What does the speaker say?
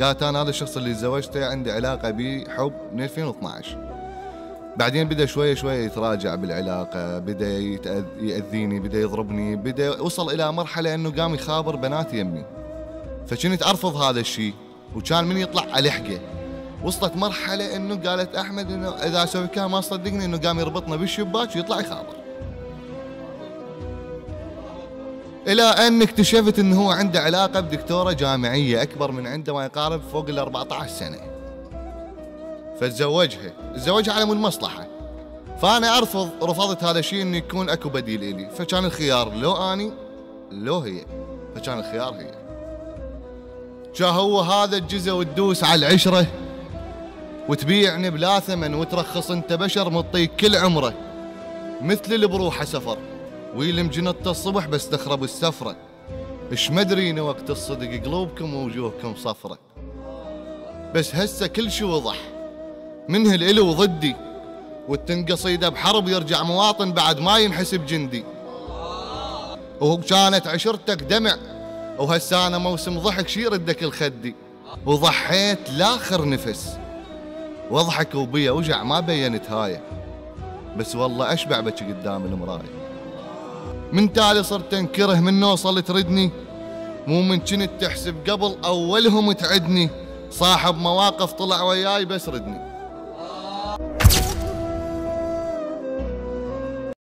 قالت انا هذا الشخص اللي تزوجته عندي علاقه به حب من 2012. بعدين بدا شويه شويه يتراجع بالعلاقه، بدا ياذيني، بدا يضربني، بدا وصل الى مرحله انه قام يخابر بنات يمي. فكنت ارفض هذا الشيء، وكان من يطلع الحقه. وصلت مرحله انه قالت احمد انه اذا اسوي كذا ما صدقني، انه قام يربطنا بالشباك ويطلع يخابر. الى ان اكتشفت انه هو عنده علاقه بدكتوره جامعيه اكبر من عنده ما يقارب فوق ال 14 سنه. فتزوجها على مود مصلحه. فانا رفضت هذا الشيء انه يكون اكو بديل الي، فكان الخيار لو اني لو هي، فكان الخيار هي. جا هو هذا الجزء وتدوس على العشره وتبيعني بلا ثمن وترخص انت بشر مطيك كل عمره، مثل اللي بروحه سفر ويلم جنطه الصبح بس تخرب السفره. ايش مدري وقت الصدق قلوبكم ووجوهكم صفرة. بس هسه كل شي وضح، منه الإلي وضدي، والتنقصيده بحرب يرجع مواطن بعد ما ينحسب جندي. وكانت عشرتك دمع، وهسه انا موسم ضحك شي ردك الخدي. وضحيت لاخر نفس، واضحك وبيا وجع ما بينت هايه، بس والله اشبع بكي قدام المرايه. من تالي صرت انكره من نوصل تردني، مو من كنت تحسب قبل اولهم تعدني. صاحب مواقف طلع وياي بس ردني.